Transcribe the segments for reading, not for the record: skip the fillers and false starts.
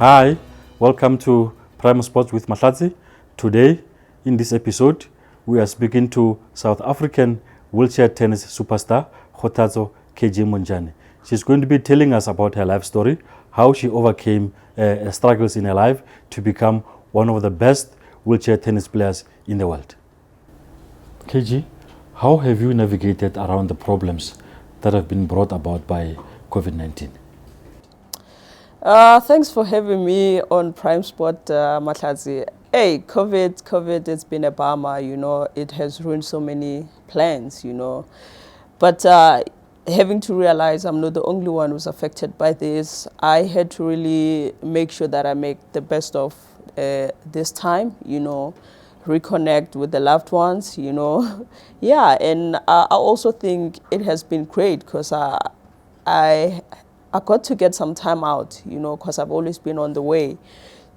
Hi, welcome to Prime Sports with Mahlatsi. Today, in this episode, we are speaking to South African wheelchair tennis superstar Kgothatso Montjane. She's going to be telling us about her life story, how she overcame struggles in her life to become one of the best wheelchair tennis players in the world. KG, how have you navigated around the problems that have been brought about by COVID-19? Thanks for having me on Prime Sport, Mahlatsi. Hey, COVID, it's been a bummer, it has ruined so many plans, But having to realize I'm not the only one who's affected by this, I had to really make sure that I make the best of this time, reconnect with the loved ones, Yeah, and I also think it has been great because I got to get some time out, because I've always been on the way.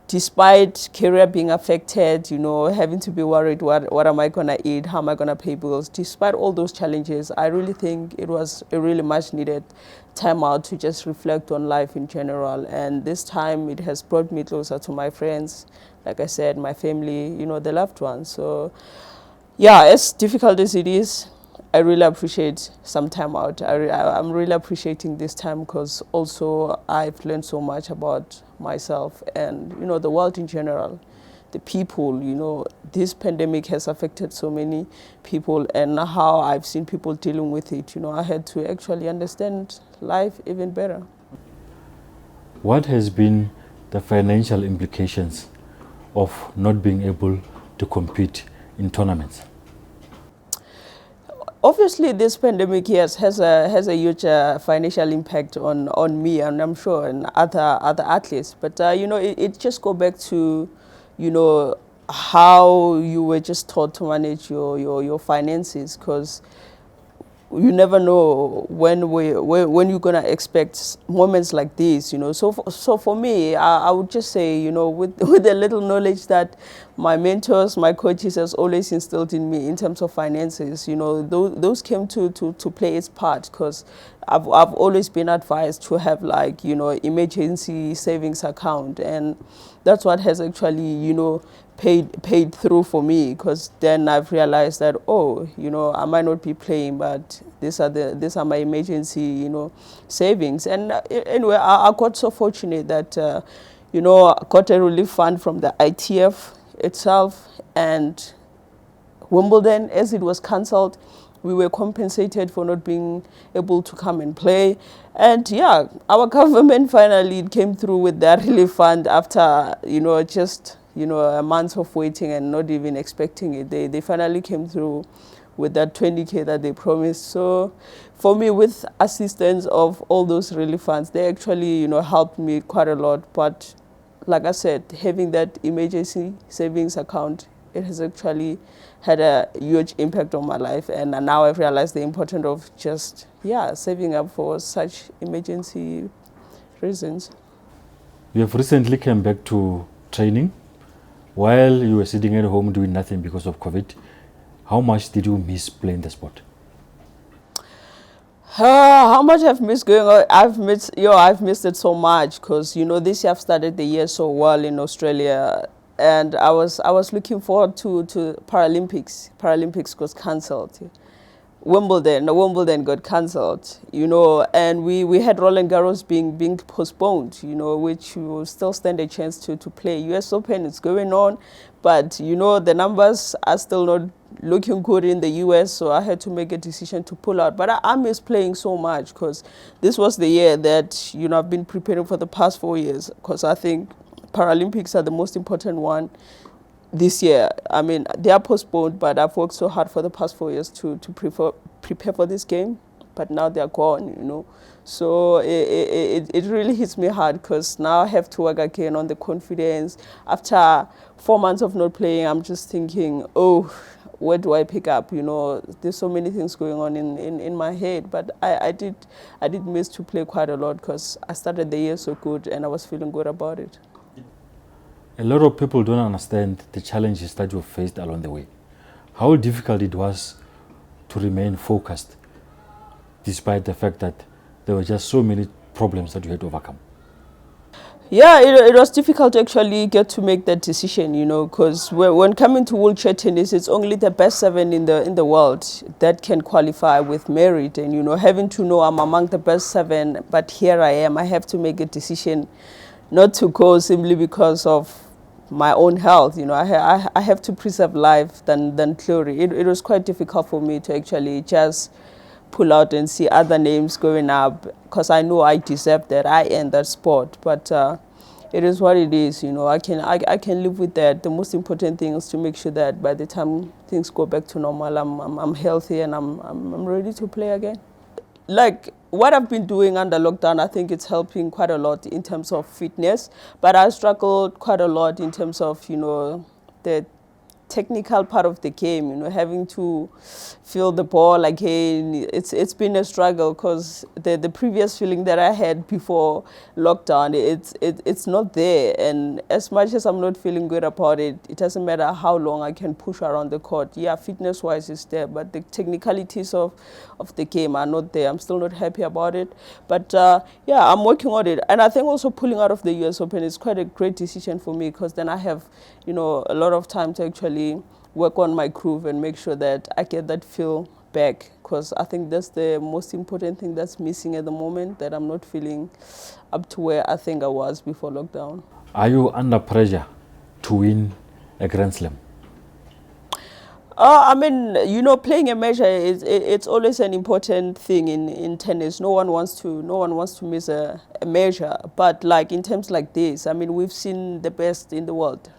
Despite career being affected, having to be worried, what am I going to eat? How am I going to pay bills? Despite all those challenges, I really think it was a really much needed time out to just reflect on life in general. And this time it has brought me closer to my friends, like I said, my family, the loved ones. So yeah, as difficult as it is, I really appreciate some time out. I'm really appreciating this time because also I've learned so much about myself and, the world in general, the people, this pandemic has affected so many people and how I've seen people dealing with it. I had to actually understand life even better. What has been the financial implications of not being able to compete in tournaments? Obviously, this pandemic, yes, has a huge financial impact on me, and I'm sure and other athletes. But it just go back to, how you were just taught to manage your finances, because you never know when you're gonna expect moments like this, So for me, I would just say, with with the little knowledge that my mentors, my coaches has always instilled in me in terms of finances, those came to play its part because I've always been advised to have emergency savings account, and that's what has actually paid through for me, because then I've realized that I might not be playing, but these are my emergency savings. And anyway, I got so fortunate that I got a relief fund from the ITF itself, and Wimbledon, as it was cancelled, we were compensated for not being able to come and play. And yeah, our government finally came through with that relief fund after, just, a month of waiting and not even expecting it. They finally came through with that 20K that they promised. So for me, with assistance of all those relief funds, they actually, helped me quite a lot. But like I said, having that emergency savings account, it has actually had a huge impact on my life. And now I've realized the importance of just, saving up for such emergency reasons. You have recently come back to training while you were sitting at home doing nothing because of COVID. How much did you miss playing the sport? How much I've missed going on? I've missed it so much because this year I've started the year so well in Australia, and I was looking forward to Paralympics. Paralympics was cancelled. Wimbledon got cancelled, and we had Roland Garros being postponed, which we will still stand a chance to play. US Open is going on, but the numbers are still not looking good in the US, so I had to make a decision to pull out. But I miss playing so much because this was the year that I've been preparing for the past 4 years, because I think Paralympics are the most important one this year. I mean, they are postponed, but I've worked so hard for the past 4 years to prepare for this game, but now they're gone, So it really hits me hard because now I have to work again on the confidence. After 4 months of not playing, I'm just thinking, where do I pick up? There's so many things going on in my head, but I did miss to play quite a lot because I started the year so good and I was feeling good about it. A lot of people don't understand the challenges that you faced along the way. How difficult it was to remain focused despite the fact that there were just so many problems that you had to overcome. Yeah, it was difficult to actually get to make that decision, you know, because when coming to wheelchair tennis, it's only the best 7 in the world that can qualify with merit, and you know, having to know I'm among the best 7, but here I am, I have to make a decision, not to go simply because of my own health, you know, I have to preserve life than glory. It was quite difficult for me to actually just pull out and see other names going up, because I know I deserve that, I earned that spot. But it is what it is, you know. I can live with that. The most important thing is to make sure that by the time things go back to normal, I'm healthy and I'm ready to play again. Like what I've been doing under lockdown, I think it's helping quite a lot in terms of fitness. But I struggled quite a lot in terms of, you know, the technical part of the game, you know, having to feel the ball again. It's been a struggle, because the previous feeling that I had before lockdown, it's not there. And as much as I'm not feeling good about it, it doesn't matter how long I can push around the court. Yeah, fitness wise is there, but the technicalities of the game are not there. I'm still not happy about it, but yeah, I'm working on it. And I think also pulling out of the US Open is quite a great decision for me, because then I have, you know, a lot of time to actually work on my groove and make sure that I get that feel back, because I think that's the most important thing that's missing at the moment, that I'm not feeling up to where I think I was before lockdown. Are you under pressure to win a Grand Slam? I mean, you know, playing a major it's always an important thing in tennis. No one wants to miss a major. But like in terms like this, I mean, we've seen the best in the world.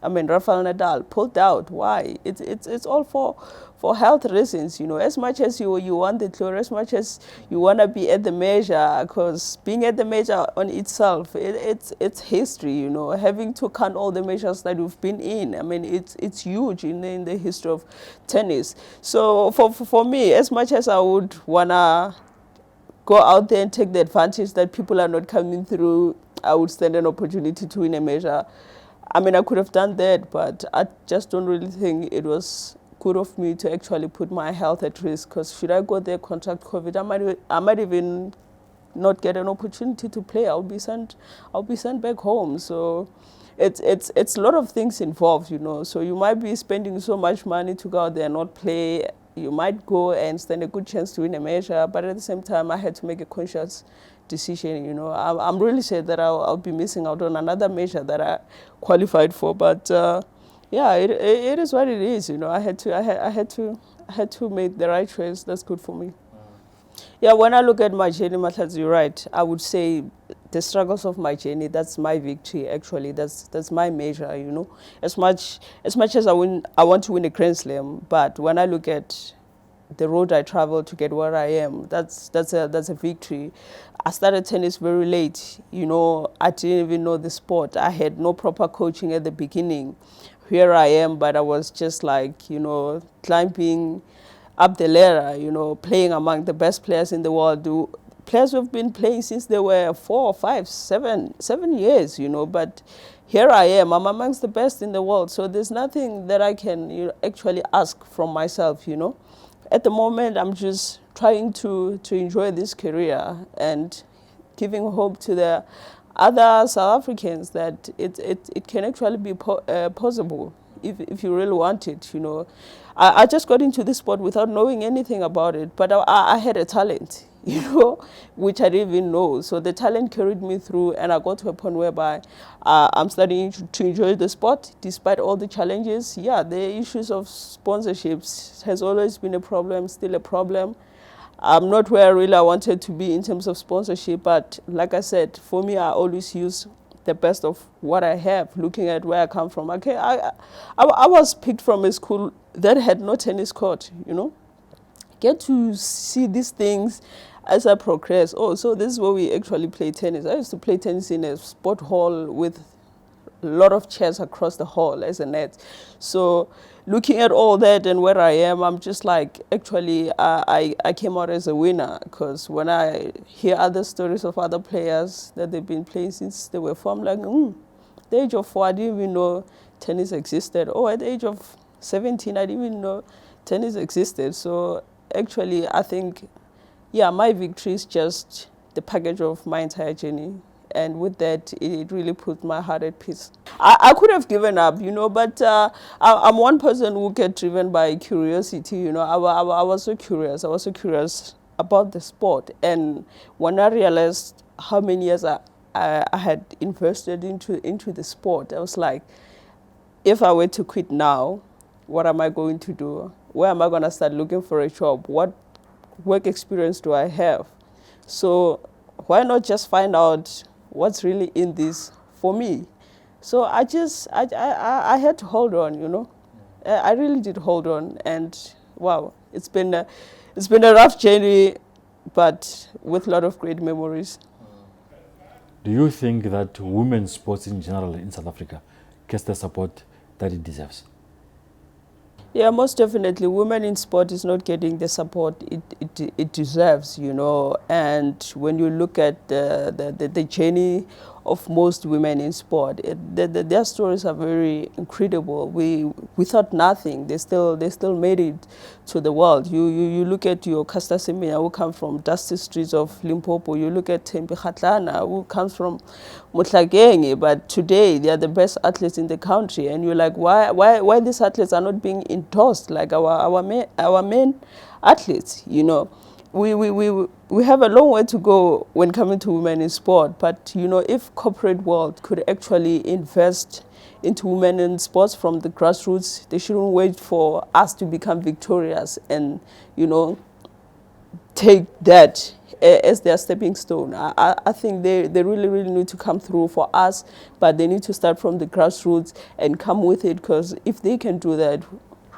I mean, Rafael Nadal pulled out. Why? It's all for health reasons, you know. As much as you want the glory, as much as you want to be at the major, because being at the major on itself, it's history, you know. Having to count all the majors that we've been in, I mean, it's huge in the history of tennis. So for me, as much as I would wanna go out there and take the advantage that people are not coming through, I would stand an opportunity to win a major. I mean, I could have done that, but I just don't really think it was good of me to actually put my health at risk, because should I go there, contract COVID, I might even not get an opportunity to play. I'll be sent back home. So it's a lot of things involved, you know. So you might be spending so much money to go out there and not play. You might go and stand a good chance to win a major, but at the same time, I had to make a conscious decision. You know, I'm really sad that I'll be missing out on another major that I qualified for. But yeah, it is what it is. You know, I had to make the right choice. That's good for me. Yeah, when I look at my journey, Mahlatsi, you're right. I would say the struggles of my journey, that's my victory, actually. That's my measure, you know. As much as I want to win a Grand Slam, but when I look at the road I traveled to get where I am, that's a victory. I started tennis very late, you know. I didn't even know the sport. I had no proper coaching at the beginning. Here I am, but I was just like, you know, climbing up the ladder, you know, playing among the best players in the world. Players who've been playing since they were 4, 5, 7 years, you know. But here I am. I'm amongst the best in the world. So there's nothing that I can, you know, actually ask from myself, you know. At the moment, I'm just trying to enjoy this career and giving hope to the other South Africans that it can actually be possible if you really want it, you know. I just got into this sport without knowing anything about it, but I had a talent, you know, which I didn't even know. So the talent carried me through, and I got to a point whereby I'm starting to enjoy the sport despite all the challenges. Yeah, the issues of sponsorships has always been a problem, still a problem. I'm not where really I wanted to be in terms of sponsorship, but like I said, for me, I always use the best of what I have, looking at where I come from. Okay, I was picked from a school that had no tennis court, you know. Get to see these things as I progress. Oh, so this is where we actually play tennis. I used to play tennis in a sport hall with a lot of chairs across the hall as a net. So looking at all that and where I am, I'm just like, actually, I came out as a winner, because when I hear other stories of other players that they've been playing since they were 4, I'm like, the age of 4, I didn't even know tennis existed. Oh, at the age of 17, I didn't even know tennis existed. So actually, I think, yeah, my victory is just the package of my entire journey and with that, it really put my heart at peace. I could have given up, but I'm one person who get driven by curiosity. I was so curious. I was so curious about the sport, and when I realized how many years I had invested into the sport, I was like, if I were to quit now, what am I going to do? Where am I going to start looking for a job? What work experience do I have? So why not just find out what's really in this for me? So I had to hold on. I really did hold on, and wow, it's been a rough journey, but with a lot of great memories. Do you think that women's sports in general in South Africa gets the support that it deserves? Yeah, most definitely. Women in sport is not getting the support it deserves, And when you look at the journey of most women in sport, their stories are very incredible. We thought nothing. They still made it to the world. You look at your Kgothatso Montjane, who come from dusty streets of Limpopo. You look at Tembi Kgatlana, who comes from Motlhakeng, but today they are the best athletes in the country. And you're like, why these athletes are not being endorsed like our men athletes? We have a long way to go when coming to women in sport, but if corporate world could actually invest into women in sports from the grassroots, they shouldn't wait for us to become victorious and take that as their stepping stone. I think they really need to come through for us, but they need to start from the grassroots and come with it, because if they can do that,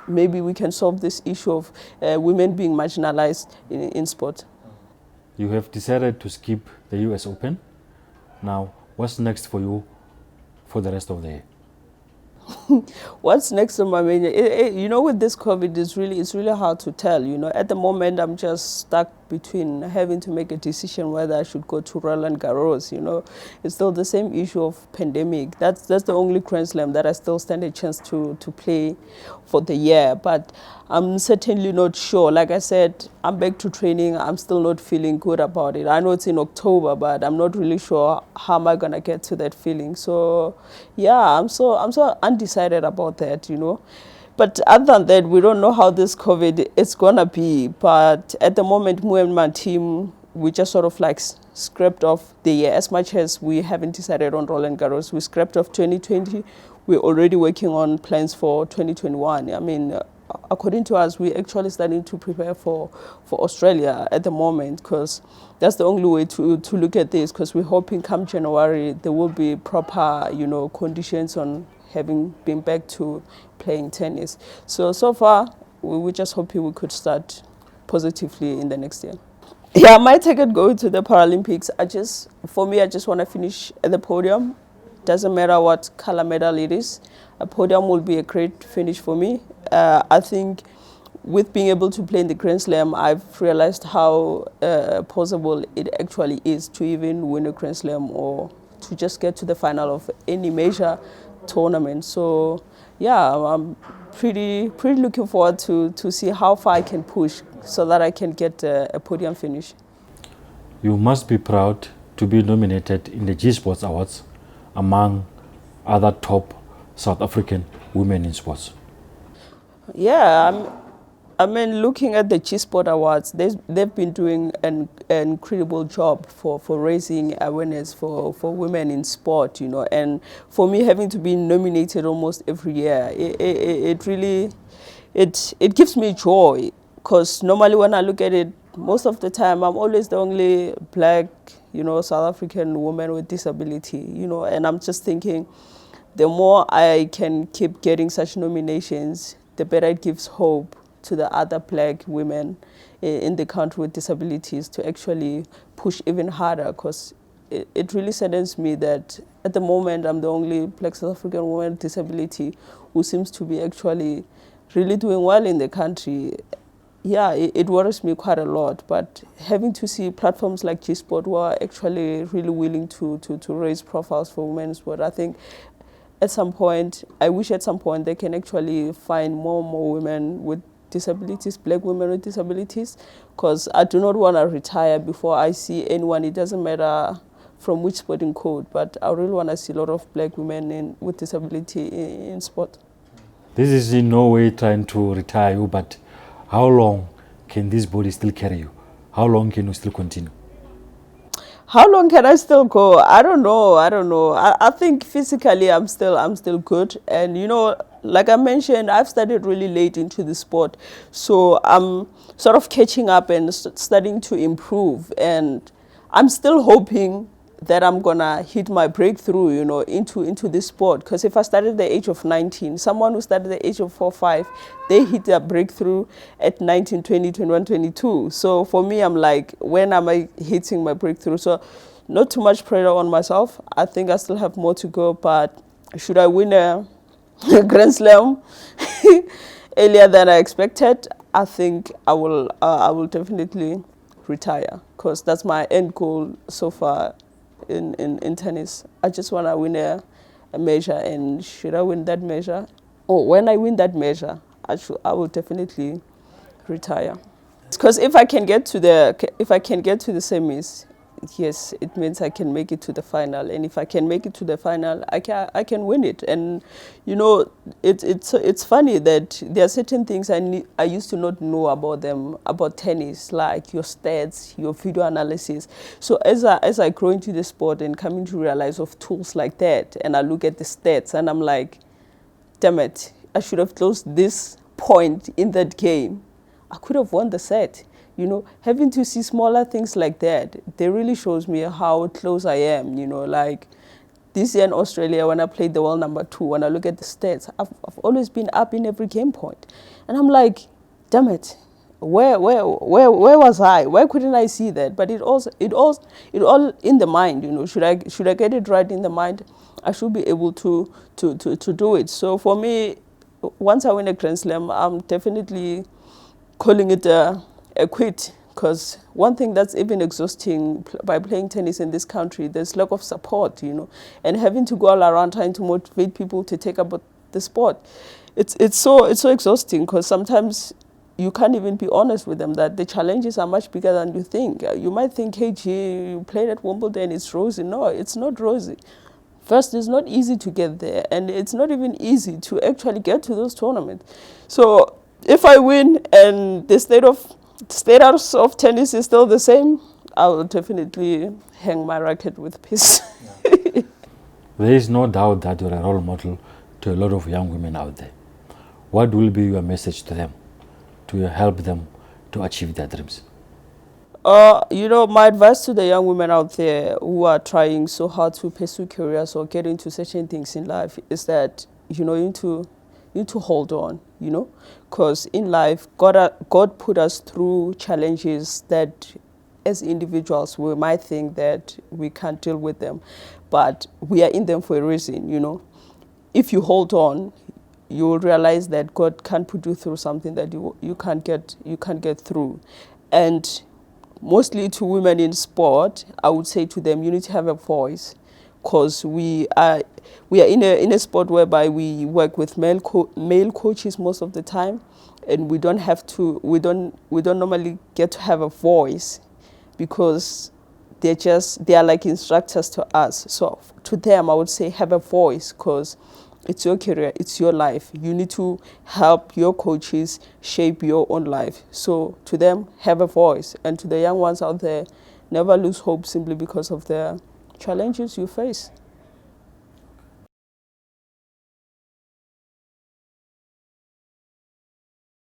maybe we can solve this issue of women being marginalized in sport. You have decided to skip the US Open. Now, what's next for you for the rest of the year? What's next on my menu? With this COVID, it's really hard to tell. At the moment, I'm just stuck between having to make a decision whether I should go to Roland Garros. It's still the same issue of pandemic. That's the only Grand Slam that I still stand a chance to play for the year. But I'm certainly not sure. Like I said, I'm back to training. I'm still not feeling good about it. I know it's in October, but I'm not really sure how am I gonna get to that feeling. So yeah, I'm so undecided about that. But other than that, we don't know how this COVID is gonna be. But at the moment, me and my team, we just sort of like scrapped off the year. As much as we haven't decided on Roland Garros, we scrapped off 2020. We're already working on plans for 2021. I mean, according to us, we're actually starting to prepare for Australia at the moment, because that's the only way to look at this, because we're hoping come January there will be proper, conditions on having been back to playing tennis. So far, we're just hoping we could start positively in the next year. Yeah, my target going to the Paralympics, I just want to finish at the podium. Doesn't matter what color medal it is. A podium will be a great finish for me. I think with being able to play in the Grand Slam, I've realized how possible it actually is to even win a Grand Slam or to just get to the final of any major tournament. So yeah, I'm pretty looking forward to see how far I can push so that I can get a podium finish. You must be proud to be nominated in the GSport Awards among other top South African women in sports. Yeah, I mean, looking at the GSport Awards, they've been doing an incredible job for raising awareness for women in sport, and for me, having to be nominated almost every year, it really gives me joy, because normally when I look at it, most of the time, I'm always the only black, South African woman with disability, and I'm just thinking, the more I can keep getting such nominations, the better it gives hope to the other black women in the country with disabilities to actually push even harder, because it really saddens me that at the moment I'm the only black South African woman with disability who seems to be actually really doing well in the country. Yeah, it worries me quite a lot, but having to see platforms like GSport who are actually really willing to raise profiles for women's sport, I think I wish at some point they can actually find more and more women with disabilities, black women with disabilities, because I do not want to retire before I see anyone, it doesn't matter from which sporting code, but I really want to see a lot of black women with disability in sport. This is in no way trying to retire you, but how long can this body still carry you? How long can you still continue? How long can I still go? I don't know. I think physically I'm still good. And like I mentioned, I've started really late into the sport. So I'm sort of catching up and starting to improve. And I'm still hoping that I'm gonna hit my breakthrough, into this sport. Because if I started at the age of 19, someone who started at the age of 4, 5, they hit their breakthrough at 19, 20, 21, 22. So for me, I'm like, when am I hitting my breakthrough? So not too much pressure on myself. I think I still have more to go, but should I win a Grand Slam earlier than I expected, I think I will definitely retire, because that's my end goal so far in tennis. I just want to win a measure, and should I win that measure, or when I win that measure, I will definitely retire. Because if I can get to the semis, yes, it means I can make it to the final, and if I can make it to the final, I can win it. And it's funny that there are certain things I used to not know about tennis, like your stats, your video analysis. So as I grow into the sport and coming to realize of tools like that, and I look at the stats, and I'm like, damn it, I should have closed this point in that game. I could have won the set. Having to see smaller things like that, they really shows me how close I am. Like this year in Australia, when I played the world number 2, when I look at the stats, I've always been up in every game point. And I'm like, damn it, where was I? Why couldn't I see that? But it all in the mind. Should I get it right in the mind, I should be able to do it. So for me, once I win a Grand Slam, I'm definitely calling it a quit, because one thing that's even exhausting by playing tennis in this country, there's lack of support, and having to go all around trying to motivate people to take up the sport. It's so exhausting, because sometimes you can't even be honest with them that the challenges are much bigger than you think. You might think, hey, gee, you played at Wimbledon, it's rosy. No, it's not rosy. First, it's not easy to get there, and it's not even easy to actually get to those tournaments. So if I win and the status of tennis is still the same, I will definitely hang my racket with peace. Yeah. There is no doubt that you're a role model to a lot of young women out there. What will be your message to them to help them to achieve their dreams? My advice to the young women out there who are trying so hard to pursue careers or get into certain things in life is that, you need to hold on, because in life, God put us through challenges that as individuals we might think that we can't deal with them, but we are in them for a reason. If you hold on, you will realize that God can't put you through something that you can't get through. And mostly to women in sport, I would say to them, you need to have a voice, because we are in a sport whereby we work with male coaches most of the time, and we don't normally get to have a voice, because they are like instructors to us. So to them, I would say have a voice, because it's your career, it's your life. You need to help your coaches shape your own life. So to them, have a voice. And to the young ones out there, never lose hope simply because of the challenges you face.